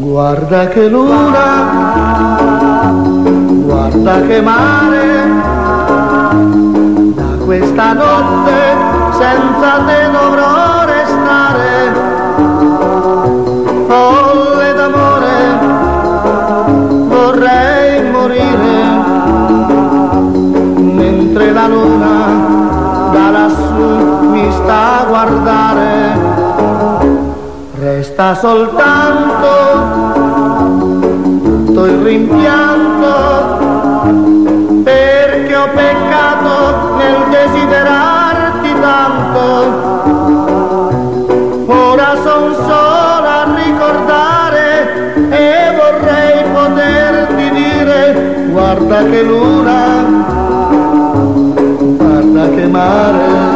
Guarda che luna, guarda che mare, da questa notte senza te dovrò restare. Folle d'amore, vorrei morire, mentre la luna da lassù mi sta a guardare. Resta soltanto tutto il rimpianto, perché ho peccato nel desiderarti tanto. Ora son sola a ricordare e vorrei poterti dire: guarda che luna, guarda che mare.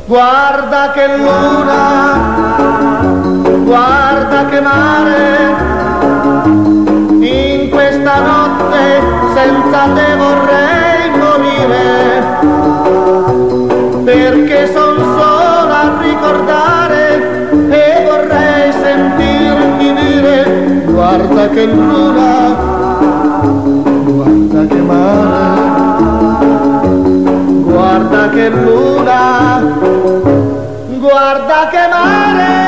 Guarda che luna, guarda che mare, in questa notte senza te vorrei morire, perché son sola a ricordare e vorrei sentirti dire: guarda che luna, guarda che mare, guarda che luna, guarda che mare.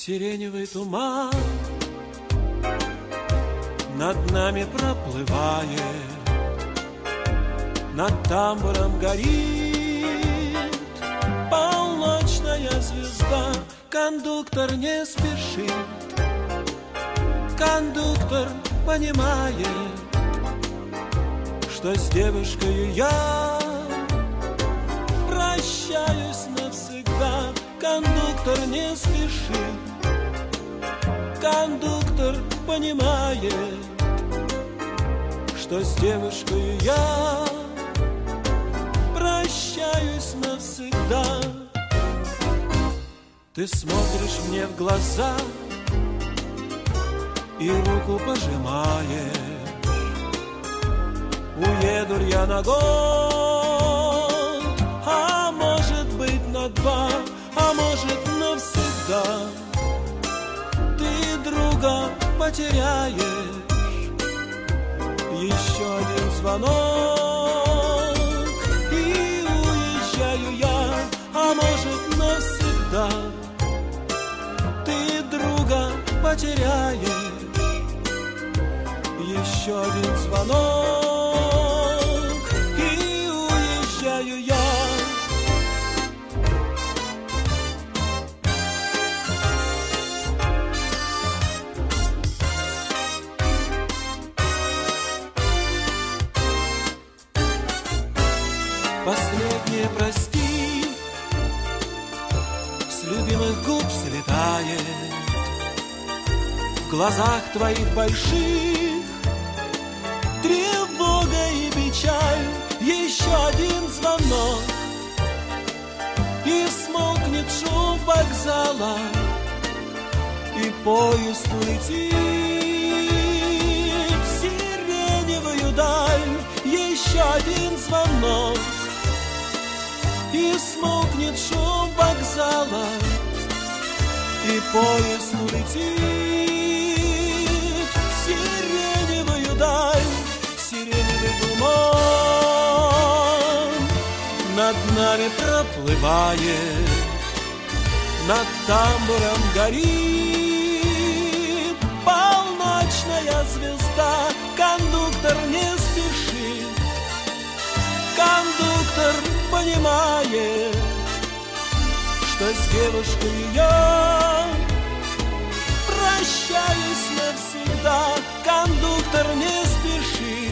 Сиреневый туман над нами проплывает, над тамбуром горит полночная звезда. Кондуктор не спешит, кондуктор понимает, что с девушкой я прощаюсь навсегда. Кондуктор не спешит, кондуктор понимает, что с девушкой я прощаюсь навсегда. Ты смотришь мне в глаза и руку пожимаешь. Уеду я на год, а может быть на два, а может навсегда. Ты друга потеряешь, еще один звонок и уезжаю я, а может навсегда. Ты друга потеряешь, еще один звонок и уезжаю я. Последнее прости с любимых губ слетает, в глазах твоих больших тревога и печаль. Еще один звонок и смолкнет шум вокзала, и поезд улетит в сиреневую даль. Еще один звонок и смолкнет шум вокзала, и поезд улетит в сиреневую даль. Сиреневый туман над нами проплывает, над тамбуром горит полночная звезда. Кондуктор не спешит, кондуктор понимает, что с девушкой я навсегда. Кондуктор, не спеши,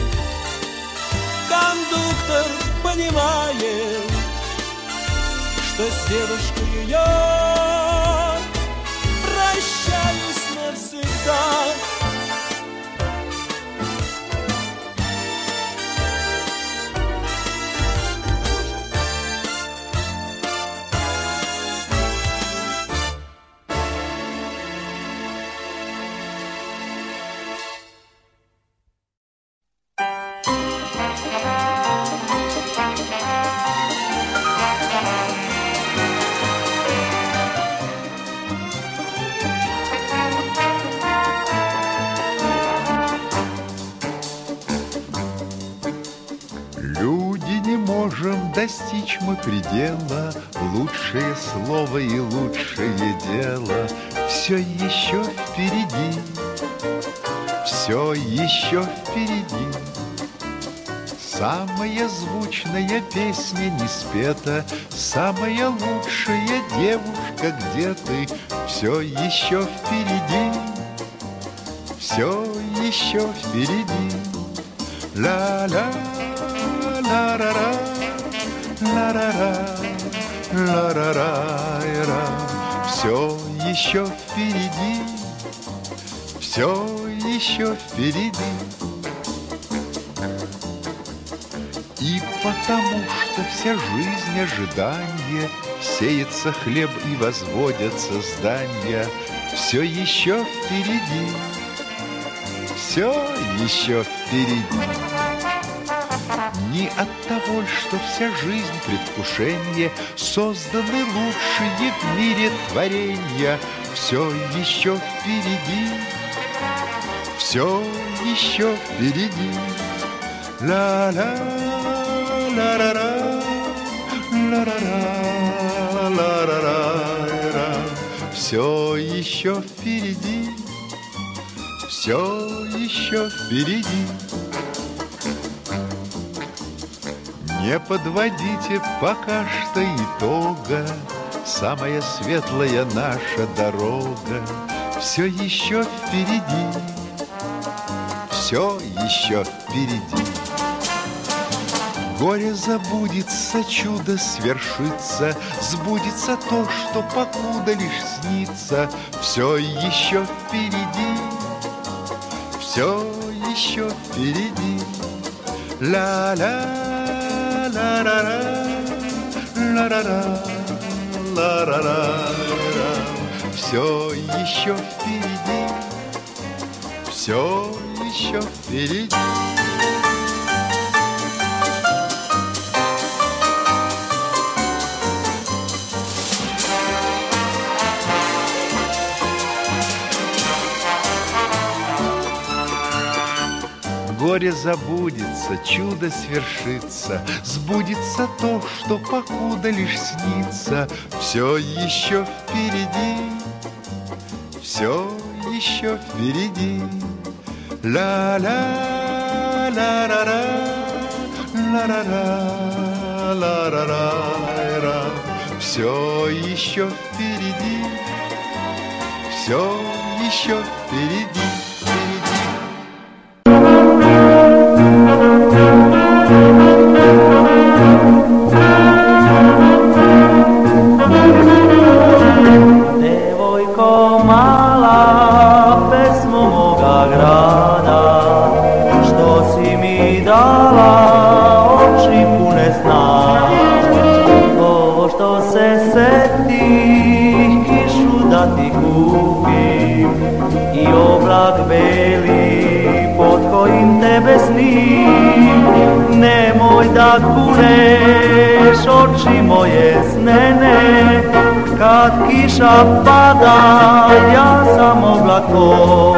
кондуктор понимает, что с девушкой я прощаюсь навсегда. Достичь мы предела, лучшее слово и лучшее дело все еще впереди, все еще впереди. Самая звучная песня не спета, самая лучшая девушка, где ты? Все еще впереди, все еще впереди. Ла-ла, ла-ра-ра. Ла-ра-ра, ла-ра-ра-ра. Все еще впереди, все еще впереди. И потому что вся жизнь ожидания, сеется хлеб и возводятся здания, все еще впереди, все еще впереди. Не от того, что вся жизнь предвкушение, созданы лучшие в мире творения, все еще впереди, все еще впереди. Ла-ла, ла-ра-ра, ла-ра-ра, ла-ра-ра. Все еще впереди, все еще впереди. Не подводите пока что итога, самая светлая наша дорога все еще впереди, все еще впереди. Горе забудется, чудо свершится, сбудется то, что покуда лишь снится, все еще впереди, все еще впереди. Ла-ла. Ла-ра-ра, ла-ра-ра, ла-ра-ра. Все еще впереди, все еще впереди. Горе забудется, чудо свершится, сбудется то, что покуда лишь снится, все еще впереди, все еще впереди. Ла-ла, ла-ра-ра, ла-ра-ра, ла-ра-ра. Все еще впереди, все еще впереди. Nemoj da kuneš oči moje snene, kad kiša pada, ja sam oblako.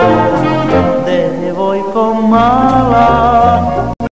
Devojko mala,